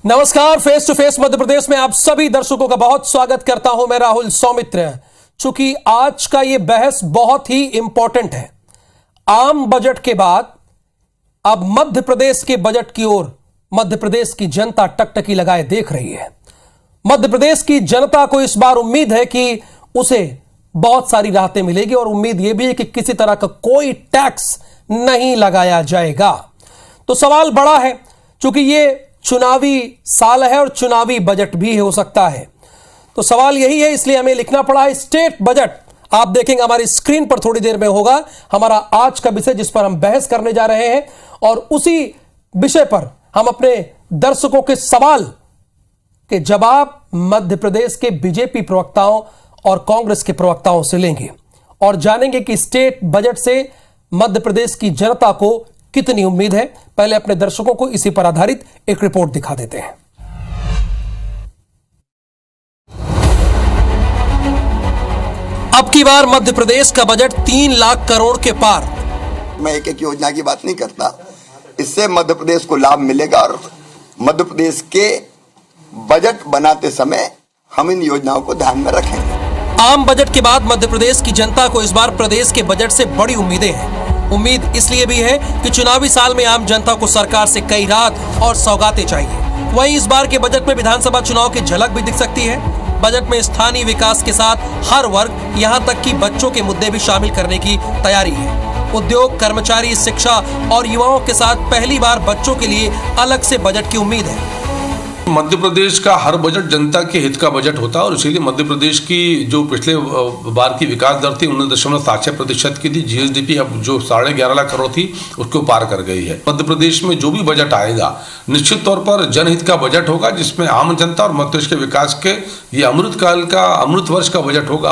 नमस्कार, face to face Madhya Pradesh में आप सभी दर्शकों का बहुत स्वागत करता हूं मैं राहुल सौमित्र। चूंकि आज का यह बहस बहुत ही इंपॉर्टेंट है। आम बजट के बाद अब मध्य प्रदेश के बजट की ओर मध्य प्रदेश की जनता टकटकी लगाए देख रही है। मध्य प्रदेश की जनता को इस बार उम्मीद है कि उसे बहुत सारी राहतें मिलेगी और उम्मीद यह भी है कि किसी तरह का कोई टैक्स नहीं लगाया जाएगा। तो सवाल बड़ा है, चूंकि यह चुनावी साल है और चुनावी बजट भी हो सकता है। तो सवाल यही है, इसलिए हमें लिखना पड़ा है स्टेट बजट। आप देखेंगे हमारी स्क्रीन पर थोड़ी देर में होगा हमारा आज का विषय, जिस पर हम बहस करने जा रहे हैं और उसी विषय पर हम अपने दर्शकों के सवाल के जवाब मध्य प्रदेश के बीजेपी प्रवक्ताओं और कांग्रेस के प्रवक्ताओं से लेंगे और जानेंगे कि स्टेट बजट से मध्य प्रदेश की जनता को कितनी उम्मीद है। पहले अपने दर्शकों को इसी पर आधारित एक रिपोर्ट दिखा देते हैं। अब की बार मध्य प्रदेश का बजट 3 लाख करोड़ के पार। मैं एक एक योजना की बात नहीं करता, इससे मध्य प्रदेश को लाभ मिलेगा और मध्य प्रदेश के बजट बनाते समय हम इन योजनाओं को ध्यान में रखेंगे। आम बजट के बाद मध्य प्रदेश की जनता को इस बार प्रदेश के बजट से बड़ी उम्मीदें हैं। उम्मीद इसलिए भी है कि चुनावी साल में आम जनता को सरकार से कई राहत और सौगातें चाहिए। वहीं इस बार के बजट में विधानसभा चुनाव की झलक भी दिख सकती है। बजट में स्थानीय विकास के साथ हर वर्ग, यहां तक कि बच्चों के मुद्दे भी शामिल करने की तैयारी है। उद्योग, कर्मचारी, शिक्षा और युवाओं के साथ पहली बार बच्चों के लिए अलग से बजट की उम्मीद है। मध्य प्रदेश का हर बजट जनता के हित का बजट होता है और इसीलिए मध्य प्रदेश की जो पिछले बार की विकास दर थी 19.76% की थी। जीएसडीपी अब जो 11.5 लाख करोड़ थी उसको पार कर गई है। मध्य प्रदेश में जो भी बजट आएगा निश्चित तौर पर जनहित का बजट होगा, जिसमें आम जनता और मध्य प्रदेश के विकास के ये अमृत वर्ष का बजट होगा।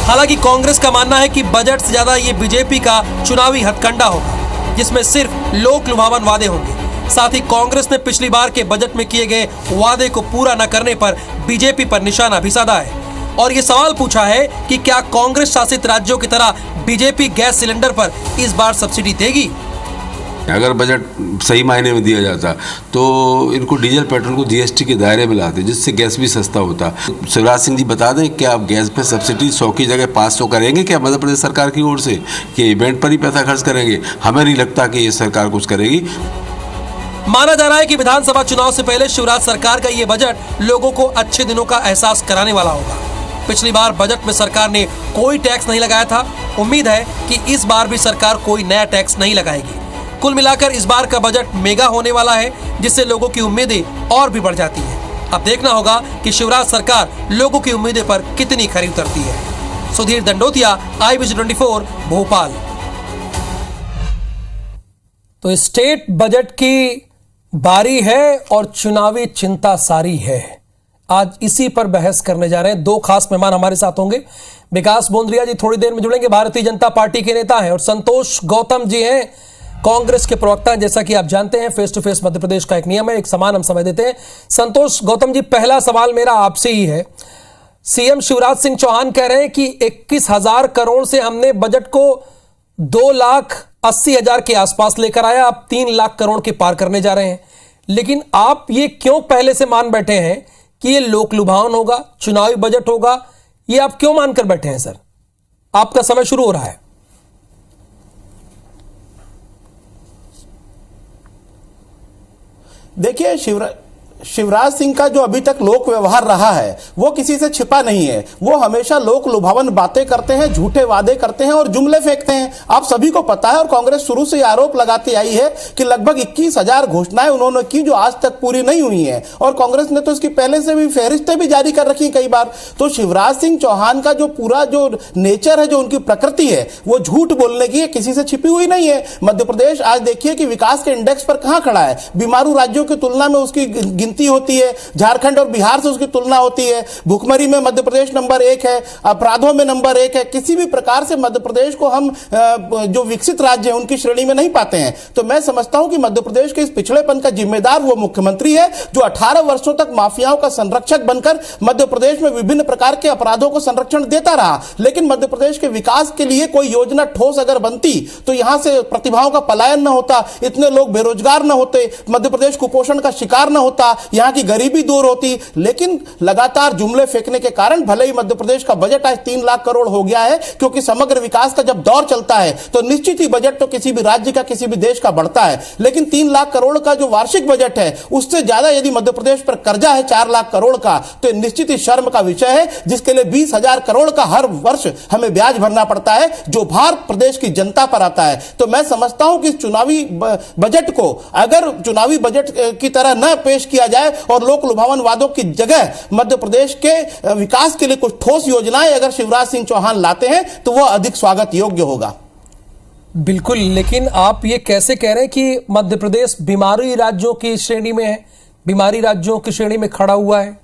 हालांकि कांग्रेस का मानना है कि बजट से ज्यादा ये बीजेपी का चुनावी हथकंडा होगा, जिसमें सिर्फ लोक लुभावन वादे होंगे। साथ ही कांग्रेस ने पिछली बार के बजट में किए गए वादे को पूरा न करने पर बीजेपी पर निशाना भी साधा है और ये सवाल पूछा है कि क्या कांग्रेस शासित राज्यों की तरह बीजेपी गैस सिलेंडर पर इस बार सब्सिडी देगी। अगर बजट सही मायने में दिया जाता तो इनको डीजल पेट्रोल को जीएसटी के दायरे में लाते, जिससे गैस भी सस्ता होता। शिवराज सिंह जी बता दें, क्या आप गैस पे सब्सिडी 100 की जगह 500 करेंगे क्या मध्य प्रदेश सरकार की ओर से, कि इवेंट पर ही पैसा खर्च करेंगे? हमें नहीं लगता कि ये सरकार कुछ करेगी। माना जा रहा है कि विधानसभा चुनाव से पहले शिवराज सरकार का ये बजट लोगों को अच्छे दिनों का एहसास कराने वाला होगा। पिछली बार बजट में सरकार ने कोई टैक्स नहीं लगाया था। उम्मीद है कि इस बार भी सरकार कोई नया टैक्स नहीं लगाएगी। कुल मिलाकर इस बार का बजट मेगा होने वाला है, जिससे लोगों की उम्मीदें और भी बढ़ जाती हैं। अब देखना होगा कि शिवराज सरकार लोगों की उम्मीदें पर कितनी खरी उतरती है। सुधीर दंडोतिया, IBC24, भोपाल। तो स्टेट बजट की बारी है और चुनावी चिंता सारी है। आज इसी पर बहस करने जा रहे हैं। 2 खास मेहमान हमारे साथ होंगे। विकास बोंद्रिया जी थोड़ी देर में जुड़ेंगे, भारतीय जनता पार्टी के नेता हैं, और संतोष गौतम जी हैं, कांग्रेस के प्रवक्ता। जैसा कि आप जानते हैं, face to face Madhya Pradesh का एक नियम है, एक समान हम समय देते हैं। संतोष गौतम जी, पहला सवाल मेरा आपसे ही है। सीएम शिवराज सिंह चौहान कह रहे हैं कि 21,000 करोड़ से हमने बजट को 2,80,000 के आसपास लेकर आया, अब 3 लाख करोड़ के पार करने जा रहे हैं। लेकिन आप ये क्यों पहले से मान बैठे हैं कि ये लोक लुभावन होगा, चुनावी बजट होगा? ये आप क्यों मानकर बैठे हैं सर? आपका समय शुरू हो रहा है। देखिए, शिवराज सिंह का जो अभी तक लोक व्यवहार रहा है वो किसी से छिपा नहीं है। वो हमेशा लोक लुभावन बातें करते हैं, झूठे वादे करते हैं और जुमले फेंकते हैं। आप सभी को पता है और कांग्रेस शुरू से आरोप लगाती आई है कि लगभग 21,000 घोषणाएं उन्होंने की जो आज तक पूरी नहीं हुई हैं और कांग्रेस ने तो इसकी पहले से भी फहरिस्तें भी जारी कर रखी कई बार। तो शिवराज सिंह चौहान का जो पूरा जो नेचर है, जो उनकी प्रकृति है, वो झूठ बोलने की है, किसी से छिपी हुई नहीं है। मध्य प्रदेश आज देखिए कि विकास के इंडेक्स पर कहां खड़ा है। बीमारू राज्यों की तुलना में उसकी होती है, झारखंड और बिहार से उसकी तुलना होती है। भुखमरी में मध्य प्रदेश नंबर 1 है, अपराधों में नंबर 1 है। किसी भी प्रकार से मध्य प्रदेश को हम जो विकसित राज्य है उनकी श्रेणी में नहीं पाते हैं। तो मैं समझता हूं कि मध्य प्रदेश के इस पिछड़ेपन का जिम्मेदार वो मुख्यमंत्री है जो 18 वर्षों तक माफियाओं का संरक्षक बनकर मध्य प्रदेश में विभिन्न प्रकार के अपराधों को संरक्षण देता रहा। लेकिन मध्य प्रदेश के विकास के लिए कोई योजना ठोस अगर बनती तो यहां से प्रतिभाओं का पलायन न होता, इतने लोग बेरोजगार न होते, मध्य प्रदेश कुपोषण का शिकार न होता, यहाँ की गरीबी दूर होती। लेकिन लगातार जुमले फेंकने के कारण भले ही मध्य प्रदेश का बजट आज 3 लाख करोड़ हो गया है, क्योंकि समग्र विकास का जब दौर चलता है तो निश्चित ही बजट तो किसी भी राज्य का, किसी भी देश का बढ़ता है, लेकिन 3 लाख करोड़ का जो वार्षिक बजट है उससे ज्यादा यदि मध्य प्रदेश पर कर्जा है 4 लाख करोड़ का, तो निश्चित ही शर्म का विषय है, जिसके लिए 20,000 करोड़ का हर वर्ष हमें ब्याज भरना पड़ता है, जो भार प्रदेश की जनता पर आता है। तो मैं समझता हूं कि इस चुनावी बजट को अगर चुनावी बजट की तरह न पेश किया जाए और लोक लुभावन वादों की जगह मध्य प्रदेश के विकास के लिए कुछ ठोस योजनाएं अगर शिवराज सिंह चौहान लाते हैं तो वह अधिक स्वागत योग्य होगा। बिल्कुल, लेकिन आप ये कैसे कह रहे हैं कि मध्य प्रदेश बीमारी राज्यों की श्रेणी में है, बीमारी राज्यों की श्रेणी में खड़ा हुआ है?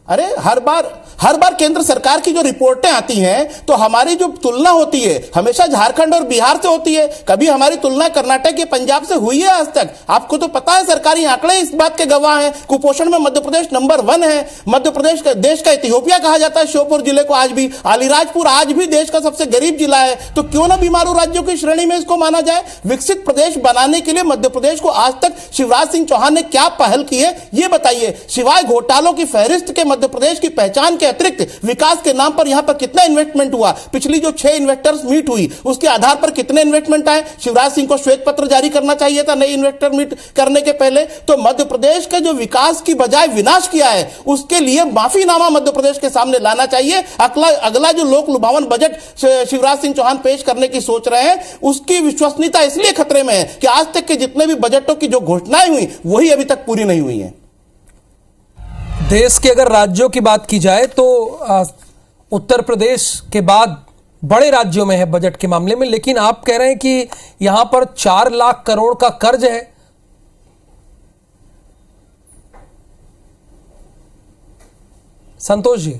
अरे हर बार केंद्र सरकार की जो रिपोर्टें आती हैं तो हमारी जो तुलना होती है हमेशा झारखंड और बिहार से होती है, कभी हमारी तुलना कर्नाटक या पंजाब से हुई है आज तक? आपको तो पता है, सरकारी आंकड़े इस बात के गवाह हैं। कुपोषण में मध्य प्रदेश नंबर 1 है। मध्य प्रदेश का देश का इथियोपिया कहा जाता है श्योपुर जिले को। आज भी अलीराजपुर आज भी देश का सबसे गरीब जिला है, तो क्यों ना बीमारू राज्यों की श्रेणी में इसको माना जाए? विकसित प्रदेश बनाने के लिए मध्य प्रदेश को आज तक शिवराज सिंह चौहान ने क्या पहल की है, ये बताइए। सिवाय घोटालों की फहरिस्त के मध्य प्रदेश की पहचान के अतिरिक्त विकास के नाम पर यहां पर कितना इन्वेस्टमेंट हुआ? पिछली जो 6 इन्वेस्टर्स मीट हुई उसके आधार पर कितने इन्वेस्टमेंट आए? शिवराज सिंह को श्वेत पत्र जारी करना चाहिए था नई इन्वेस्टर मीट करने के पहले। तो मध्य प्रदेश के जो विकास की बजाय विनाश किया है उसके लिए माफीनामा मध्य प्रदेश के सामने लाना चाहिए। अगला जो लोक लुभावन बजट शिवराज सिंह चौहान पेश करने की सोच रहे हैं उसकी विश्वसनीयता इसलिए खतरे में है कि आज तक के जितने भी बजटों की जो घोषणाएं हुई वही अभी तक पूरी नहीं हुई है। देश के अगर राज्यों की बात की जाए तो उत्तर प्रदेश के बाद बड़े राज्यों में है बजट के मामले में, लेकिन आप कह रहे हैं कि यहां पर 4 लाख करोड़ का कर्ज है। संतोष जी,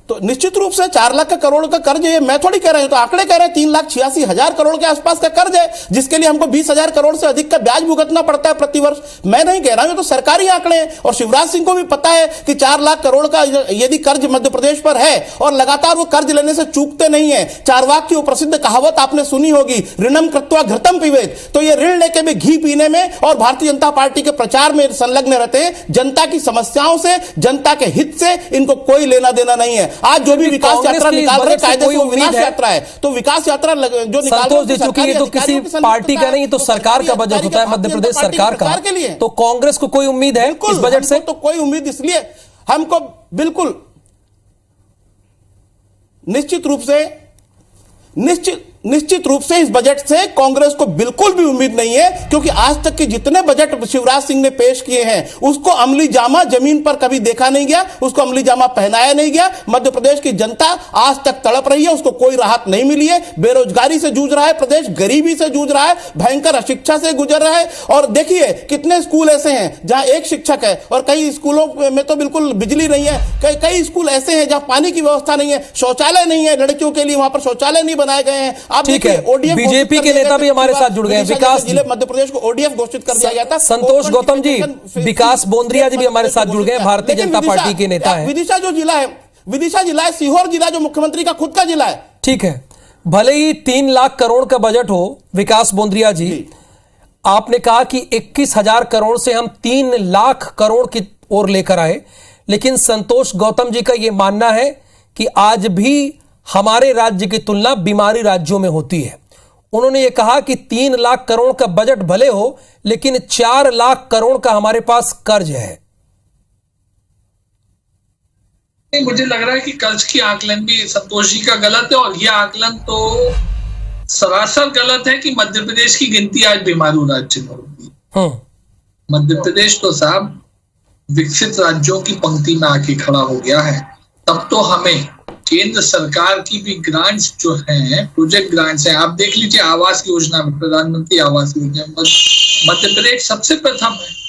तो निश्चित रूप से 4 लाख करोड़ का कर्ज है, मैं थोड़ी कह रहा हूं, तो आंकड़े कह रहे हैं 3,86,000 करोड़ के आसपास का कर्ज है, जिसके लिए हमको 20,000 करोड़ से अधिक का ब्याज भुगतना पड़ता है प्रतिवर्ष। मैं नहीं कह रहा हूं, तो सरकारी आंकड़े हैं और शिवराज सिंह को भी पता है कि 4 लाख करोड़ का यदि कर्ज मध्य प्रदेश पर है और लगातार वो कर्ज लेने से चूकते नहीं है। चारवाक की वो प्रसिद्ध कहावत आपने सुनी होगी, ऋणम कृत्वा घृतम पिबेत। तो ये ऋण लेके भी घी पीने में और भारतीय जनता पार्टी के प्रचार में संलग्न रहते हैं। जनता की समस्याओं से, जनता के हित से इनको कोई लेना देना नहीं है। आज जो भी विकास यात्रा निकाल रहे कायदे से वो विकास यात्रा है, तो विकास यात्रा जो संतोष जी, चूंकि ये तो किसी पार्टी का नहीं, तो सरकार का बजट होता है, मध्य प्रदेश सरकार का, तो कांग्रेस को कोई उम्मीद है इस बजट से? तो कोई उम्मीद इसलिए हमको बिल्कुल निश्चित रूप से इस बजट से कांग्रेस को बिल्कुल भी उम्मीद नहीं है, क्योंकि आज तक के जितने बजट शिवराज सिंह ने पेश किए हैं उसको अमली जामा जमीन पर कभी देखा नहीं गया, उसको अमली जामा पहनाया नहीं गया। मध्य प्रदेश की जनता आज तक तड़प रही है, उसको कोई राहत नहीं मिली है। बेरोजगारी से जूझ रहा है प्रदेश, गरीबी से जूझ रहा है, भयंकर अशिक्षा से गुजर रहा है। और देखिए कितने स्कूल ऐसे हैं जहां एक शिक्षक है और कई स्कूलों में तो बिल्कुल बिजली नहीं है, कई स्कूल ऐसे हैं जहां पानी की व्यवस्था नहीं है, शौचालय नहीं है लड़कियों के लिए, वहां पर शौचालय नहीं बनाए गए हैं। ठीक है, बीजेपी के नेता भी हमारे साथ जुड़ गए। विकास जिले मध्य प्रदेश को ओडीएफ घोषित कर दिया गया था। संतोष गौतम जी, विकास बोंद्रिया जी भी हमारे साथ जुड़ गए, भारतीय जनता पार्टी के नेता हैं। विदिशा जिला है, सीहोर जिला जो मुख्यमंत्री का खुद का जिला है। ठीक है, भले ही 3 लाख करोड़ का बजट हो, विकास बोंद्रिया जी, आपने कहा कि 21,000 करोड़ से हम 3 लाख करोड़ की ओर लेकर आए, लेकिन संतोष गौतम जी का यह मानना है कि आज भी हमारे राज्य की तुलना बीमारी राज्यों में होती है। उन्होंने ये कहा कि 3 लाख करोड़ का बजट भले हो, लेकिन 4 लाख करोड़ का हमारे पास कर्ज है। मुझे लग रहा है कि कर्ज की आकलन भी संतोष जी का गलत है, और यह आकलन तो सरासर गलत है कि मध्य प्रदेश की गिनती आज बीमारू राज्य में होगी। मध्य प्रदेश तो साहब विकसित राज्यों की पंक्ति में आके खड़ा हो गया है। तब तो हमें केंद्र सरकार की भी ग्रांट्स जो हैं, प्रोजेक्ट ग्रांट्स हैं, आप देख लीजिए आवास योजना में, प्रधानमंत्री आवास योजना में मध्य प्रदेश सबसे प्रथम है।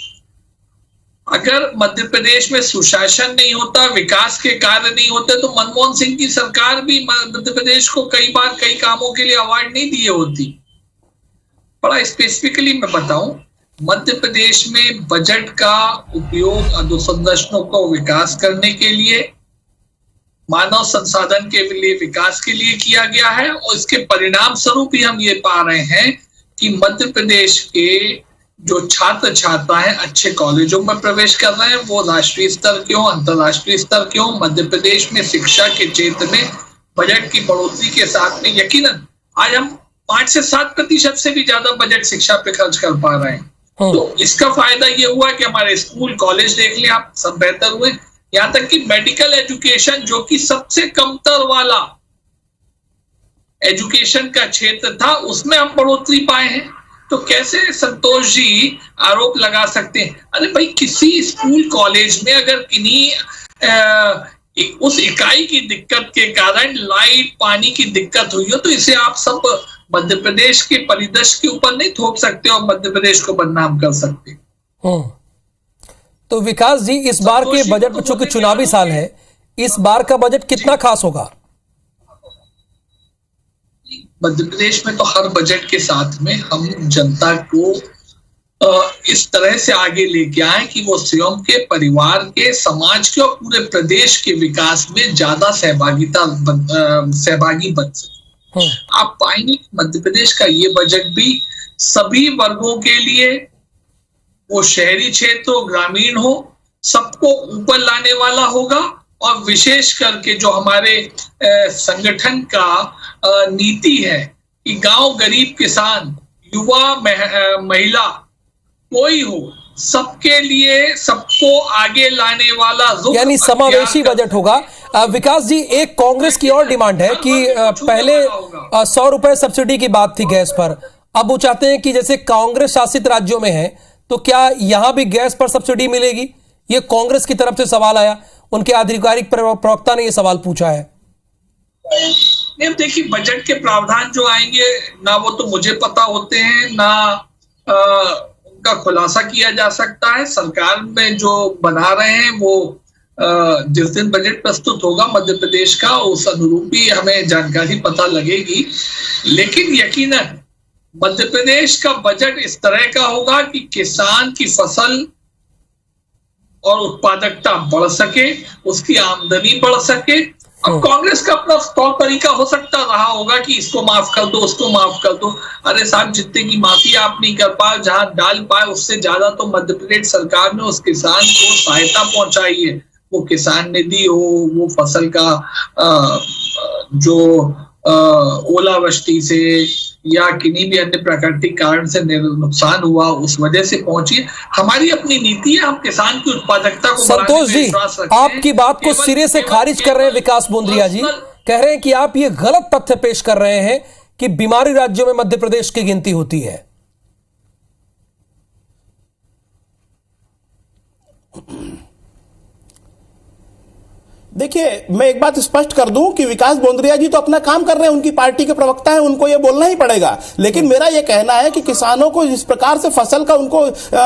अगर मध्य प्रदेश में सुशासन नहीं होता, विकास के कार्य नहीं होते, तो मनमोहन सिंह की सरकार भी मध्य प्रदेश को कई बार कई कामों के लिए अवार्ड नहीं दिए होती। बड़ा स्पेसिफिकली मैं बताऊं, मध्य प्रदेश में बजट का उपयोग अधोसंरचनाओं को विकास करने के लिए, मानव संसाधन के लिए विकास के लिए किया गया है, और इसके परिणाम स्वरूप ही हम ये पा रहे हैं कि मध्य प्रदेश के जो छात्र छात्राएं अच्छे कॉलेजों में प्रवेश कर रहे हैं, वो राष्ट्रीय स्तर के हो, अंतर्राष्ट्रीय स्तर के हो। मध्य प्रदेश में शिक्षा के क्षेत्र में बजट की बढ़ोतरी के साथ में यकीनन आज हम 5 से 7% से भी ज्यादा बजट शिक्षा पे खर्च कर पा रहे हैं। तो इसका फायदा ये हुआ कि हमारे स्कूल कॉलेज देख लें आप, सब बेहतर हुए। यहाँ तक कि मेडिकल एजुकेशन, जो कि सबसे कमतर वाला एजुकेशन का क्षेत्र था, उसमें हम बढ़ोतरी पाए हैं। तो कैसे संतोष जी आरोप लगा सकते हैं? अरे भाई, किसी स्कूल कॉलेज में अगर किन्हीं उस इकाई की दिक्कत के कारण लाइट पानी की दिक्कत हुई हो, तो इसे आप सब मध्य प्रदेश के परिदृश्य के ऊपर नहीं थोप सकते और मध्य प्रदेश को बदनाम कर सकते। तो विकास जी, इस बार के बजट में चूंकि चुनावी साल है, इस बार का बजट कितना खास होगा? मध्य प्रदेश में तो हर बजट के साथ में हम जनता को इस तरह से आगे लेके आए कि वो स्वयं के, परिवार के, समाज के और पूरे प्रदेश के विकास में ज्यादा सहभागी बन सके। आप पाएंगे मध्य प्रदेश का ये बजट भी सभी वर्गों के लिए, वो शहरी क्षेत्र हो, ग्रामीण हो, सबको ऊपर लाने वाला होगा। और विशेष करके जो हमारे संगठन का नीति है कि गांव, गरीब, किसान, युवा, महिला, कोई हो, सबके लिए, सबको आगे लाने वाला, यानी समावेशी बजट होगा। विकास जी, एक कांग्रेस की और डिमांड है कि पहले 100 रुपए सब्सिडी की बात थी गैस पर, अब वो चाहते हैं कि जैसे कांग्रेस शासित राज्यों में है, तो क्या यहां भी गैस पर सब्सिडी मिलेगी? ये कांग्रेस की तरफ से सवाल आया, उनके आधिकारिक प्रवक्ता ने यह सवाल पूछा है। नहीं, देखिए, बजट के प्रावधान जो आएंगे ना, वो तो मुझे पता होते हैं ना उनका खुलासा किया जा सकता है। सरकार में जो बना रहे हैं वो जिस दिन बजट प्रस्तुत होगा मध्य प्रदेश का, उस अनुरूप ही हमें जानकारी पता लगेगी। लेकिन यकीनन मध्य प्रदेश का बजट इस तरह का होगा कि किसान की फसल और उत्पादकता बढ़ सके, उसकी आमदनी बढ़ सके। अब कांग्रेस का अपना तौर तरीका हो सकता रहा होगा कि इसको माफ कर दो, उसको माफ कर दो। अरे साहब, जितने की माफी आप नहीं कर पाए, जहां डाल पाए, उससे ज्यादा तो मध्य प्रदेश सरकार ने उस किसान को सहायता पहुंचाई है। वो किसान निधि हो, वो फसल का जो ओलावृष्टि से या किन्हीं भी अन्य प्राकृतिक कारण से नुकसान हुआ, उस वजह से पहुंची। हमारी अपनी नीति है, हम किसान की उत्पादकता को संतोष जी, आपकी बात को सिरे से खारिज कर रहे हैं विकास बोंद्रिया जी, कह रहे हैं कि आप ये गलत तथ्य पेश कर रहे हैं कि बीमारी राज्यों में मध्य प्रदेश की गिनती होती है। देखिए, मैं एक बात स्पष्ट कर दूं कि विकास बोंद्रिया जी तो अपना काम कर रहे हैं, उनकी पार्टी के प्रवक्ता हैं, उनको ये बोलना ही पड़ेगा। लेकिन मेरा ये कहना है कि किसानों को जिस प्रकार से फसल का उनको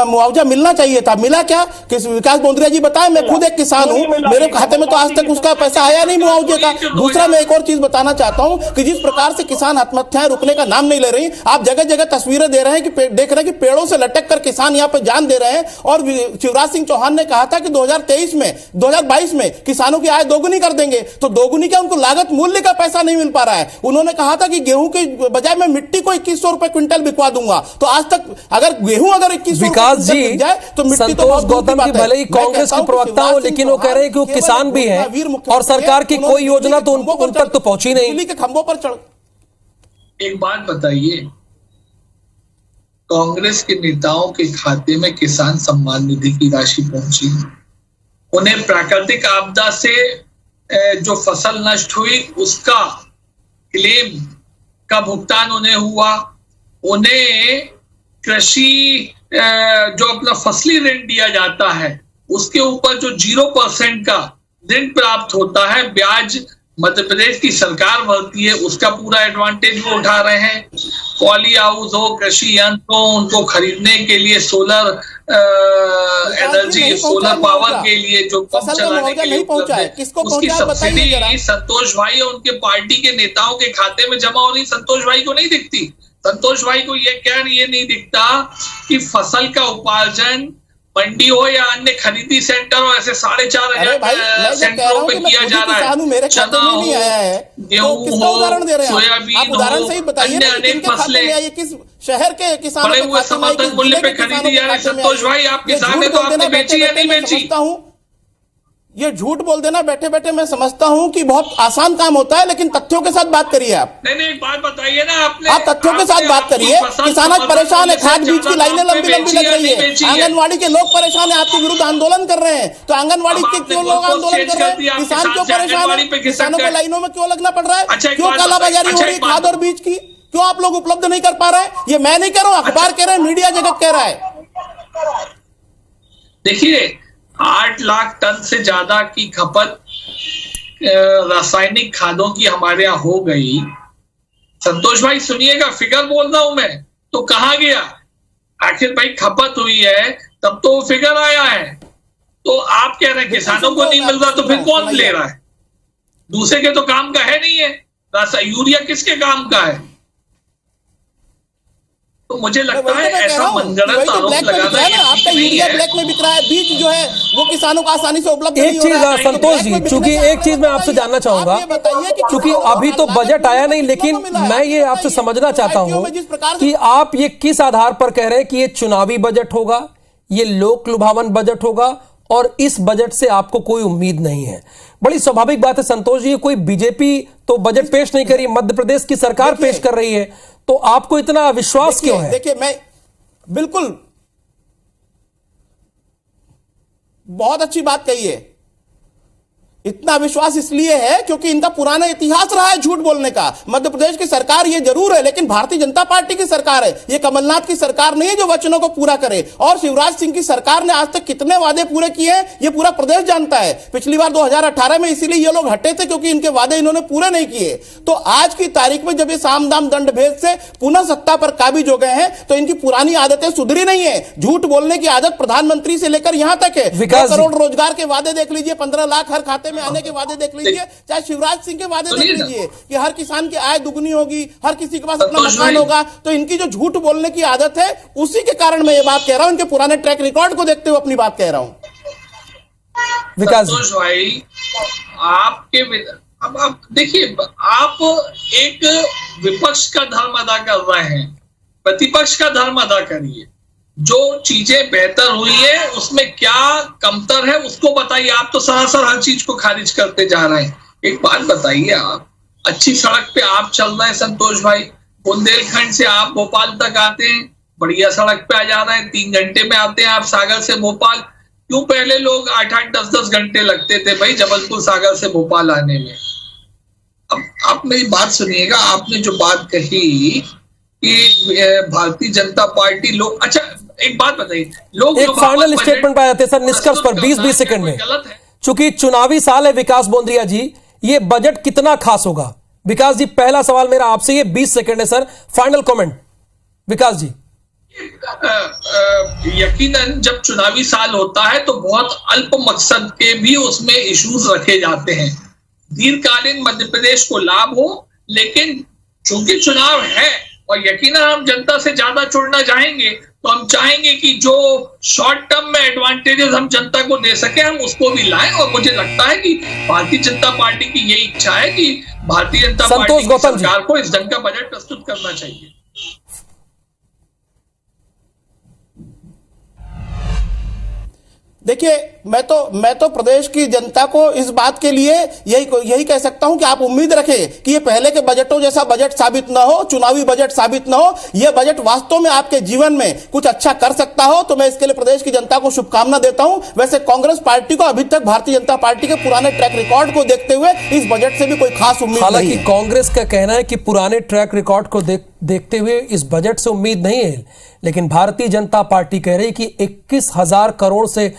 मुआवजा मिलना चाहिए था, मिला क्या? कि विकास बोंद्रिया जी बताएं, मैं खुद एक किसान हूं, मेरे खाते में तो आज तक उसका पैसा आया नहीं मुआवजे का। दूसरा, मैं एक और चीज बताना चाहता हूं कि जिस प्रकार से किसान आत्महत्याएं रुकने का नाम नहीं ले रही, आप जगह जगह तस्वीरें दे रहे हैं कि देख रहे हैं कि पेड़ों से लटक कर किसान यहाँ पे जान दे रहे हैं। और शिवराज सिंह चौहान ने कहा था कि 2022 में किसानों की आय दोगुनी कर देंगे, तो दोगुनी क्या, उनको लागत मूल्य का पैसा नहीं मिल पा रहा है। उन्होंने कहा था कि गेहूं के बजाय मैं मिट्टी को 2100 रुपए क्विंटल बिकवा दूंगा, तो आज तक अगर गेहूं 2100 विकास जी, जाए तो मिट्टी तो संतोष गौतम की भले ही कांग्रेस के प्रवक्ता हो, लेकिन वो कह रहे हैं कि वो किसान भी हैं और सरकार की कोई योजना तो उन तक तो पहुंची नहीं। बिजली के खंभों पर चढ़। एक बात बताइए, कांग्रेस के नेताओं के खाते में किसान सम्मान निधि की राशि पहुंची, उन्हें प्राकृतिक आपदा से जो फसल नष्ट हुई उसका क्लेम का भुगतान उन्हें हुआ, उन्हें कृषि जो अपना फसली ऋण दिया जाता है उसके ऊपर जो 0% का ऋण प्राप्त होता है, ब्याज मध्य प्रदेश की सरकार भरती है, उसका पूरा एडवांटेज वो उठा रहे हैं। पॉली हाउस हो, कृषि यंत्र हो, उनको खरीदने के लिए सोलर एनर्जी, सोलर पावर के लिए जो पंप चलाने के लिए उपलब्ध है, उसकी सब्सिडी संतोष भाई और उनके पार्टी के नेताओं के खाते में जमा हो रही, संतोष भाई को नहीं दिखती। संतोष भाई को ये नहीं दिखता कि फसल का उपार्जन मंडी हो या अन्य खरीदी सेंटर हो, ऐसे 4,500 सेंटरों पे किया जा रहा है। चना हो, गेहूं हो, सोयाबीन हो, अन्य अनेक फसलें किस शहर के किसानों बड़े हुए समर्थन मूल्य पे खरीदी जा रही। संतोष भाई, आप किसान है तो आपने बेची या नहीं बेची? ये झूठ बोल देना बैठे बैठे मैं समझता हूं कि बहुत आसान काम होता है, लेकिन तथ्यों के साथ बात करिए आप। नहीं, एक बात बताइए ना, आपने आप तथ्यों के साथ बात करिए। किसान आज परेशान है, खाद बीज की लाइनें लंबी लंबी लग रही है, आंगनवाड़ी के लोग परेशान है, आपके विरुद्ध आंदोलन कर रहे हैं। तो आंगनवाड़ी के क्यों लोग आंदोलन कर रहे हैं? किसान क्यों परेशान है? किसानों को लाइनों में क्यों लगना पड़ रहा है? क्यों कालाबाजारी हो रही है खाद और बीज की? क्यों आप लोग उपलब्ध नहीं कर पा रहे हैं? ये मैं नहीं कह रहा हूं, अखबार कह रहे हैं, मीडिया जगत कह रहा है। देखिए, 8 लाख टन से ज्यादा की खपत रासायनिक खादों की हमारे यहाँ हो गई। संतोष भाई सुनिएगा, फिगर बोल रहा हूं मैं, तो कहां गया? आखिर भाई खपत हुई है तब तो फिगर आया है। तो आप कह रहे हैं किसानों को नहीं मिल रहा, तो फिर कौन ले रहा है? दूसरे के तो काम का है नहीं है। यूरिया किसके काम का है? तो मुझे लगता है ऐसा मनगढ़ंत आरोप लगाना है। आपका यूरिया ब्लैक में बिक रहा है, बीज जो है वो किसानों को आसानी से उपलब्ध नहीं हो रहा है। संतोष जी, चूंकि एक चीज मैं आपसे जानना चाहूंगा, चूंकि अभी तो बजट आया नहीं, लेकिन मैं ये आपसे समझना चाहता हूं कि आप ये किस आधार पर कह रहे हैं कि ये चुनावी बजट होगा, ये लोक लुभावन बजट होगा और इस बजट से आपको कोई उम्मीद नहीं है? बड़ी स्वाभाविक बात है संतोष जी, कोई बीजेपी तो बजट पेश नहीं करी, मध्य प्रदेश की सरकार पेश कर रही है, तो आपको इतना विश्वास क्यों है? देखिए, मैं बिल्कुल, बहुत अच्छी बात कही है। इतना विश्वास इसलिए है क्योंकि इनका पुराना इतिहास रहा है झूठ बोलने का। मध्य प्रदेश की सरकार ये जरूर है, लेकिन भारतीय जनता पार्टी की सरकार है, ये कमलनाथ की सरकार नहीं है जो वचनों को पूरा करे। और शिवराज सिंह की सरकार ने आज तक कितने वादे पूरे किए हैं ये पूरा प्रदेश जानता है। पिछली बार 2018 में इसीलिए ये लोग हटे थे क्योंकि इनके वादे इन्होंने पूरे नहीं किए। तो आज की तारीख में जब ये साम दाम दंड भेद से पुनः सत्ता पर काबिज हो गए हैं, तो इनकी पुरानी आदतें सुधरी नहीं है। झूठ बोलने की आदत प्रधानमंत्री से लेकर यहां तक है। 2 करोड़ रोजगार के वादे देख लीजिए, 15 लाख हर खाते में आने के वादे देख लीजिए, चाहे शिवराज सिंह के वादे देख लीजिए कि हर किसान की आय दुगनी होगी, हर किसी के पास अपना मकान होगा। तो इनकी जो झूठ बोलने की आदत है उसी के कारण मैं ये बात कह रहा हूं, इनके पुराने ट्रैक रिकॉर्ड को देखते हुए अपनी बात कह रहा हूं। विकास भाई, आपके अब आप देखिए, आप एक विपक्ष का धर्म अदा कर रहे हैं, प्रतिपक्ष का धर्म अदा करिए। जो चीजें बेहतर हुई है उसमें क्या कमतर है उसको बताइए। आप तो सरासर हर चीज को खारिज करते जा रहे हैं। एक बात बताइए, आप अच्छी सड़क पे आप चल रहे हैं संतोष भाई, बुंदेलखंड से आप भोपाल तक आते हैं, बढ़िया सड़क पे आ जा रहे हैं, 3 घंटे में आते हैं आप सागर से भोपाल। क्यों पहले लोग 8-8, 10-10 घंटे लगते थे भाई जबलपुर सागर से भोपाल आने में? अब आप मेरी बात सुनिएगा, आपने जो बात कही कि भारतीय जनता पार्टी लोग, अच्छा एक बात बताइए, लोग एक फाइनल स्टेटमेंट पे आते हैं सर, निष्कर्ष पर 20-20 सेकंड में, चूंकि चुनावी साल है विकास बोंद्रिया जी, ये बजट कितना खास होगा? विकास जी, पहला सवाल मेरा आपसे, ये 20 सेकंड है सर, फाइनल कमेंट विकास जी। यकीनन जब चुनावी साल होता है तो बहुत अल्प मकसद के भी उसमें इश्यूज रखे जाते हैं। दीर्घकालीन मध्य प्रदेश को लाभ हो, लेकिन चूंकि चुनाव है और यकीनन हम जनता से ज्यादा जुड़ना चाहेंगे, तो हम चाहेंगे कि जो शॉर्ट टर्म में एडवांटेजेस हम जनता को दे सके हम उसको भी लाएं। और मुझे लगता है कि भारतीय जनता पार्टी की यही इच्छा है कि भारतीय जनता पार्टी की सरकार को इस ढंग का बजट प्रस्तुत करना चाहिए। देखिए, मैं तो प्रदेश की जनता को इस बात के लिए यही कह सकता हूं कि आप उम्मीद रखें कि ये पहले के बजटों जैसा बजट साबित ना हो, चुनावी बजट साबित ना हो। ये बजट वास्तव में आपके जीवन में कुछ अच्छा कर सकता हो, तो मैं इसके लिए प्रदेश की जनता को शुभकामना देता हूं। वैसे कांग्रेस पार्टी को अभी तक भारतीय जनता पार्टी के पुराने ट्रैक रिकॉर्ड को देखते हुए इस बजट से भी कोई खास उम्मीद नहीं है। हालांकि कांग्रेस का कहना है कि पुराने ट्रैक रिकॉर्ड को देखते हुए इस बजट से उम्मीद नहीं है, लेकिन भारतीय जनता पार्टी कह रही कि 21,000 करोड़ से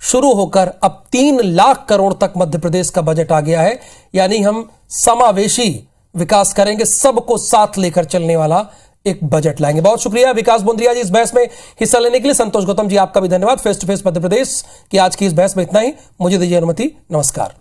शुरू होकर अब 3 लाख करोड़ तक मध्य प्रदेश का बजट आ गया है। यानी हम समावेशी विकास करेंगे, सबको साथ लेकर चलने वाला एक बजट लाएंगे। बहुत शुक्रिया विकास बोंद्रिया जी इस बहस में हिस्सा लेने के लिए। संतोष गौतम जी आपका भी धन्यवाद। Face to face Madhya Pradesh की आज की इस बहस में इतना ही। मुझे दीजिए अनुमति, नमस्कार।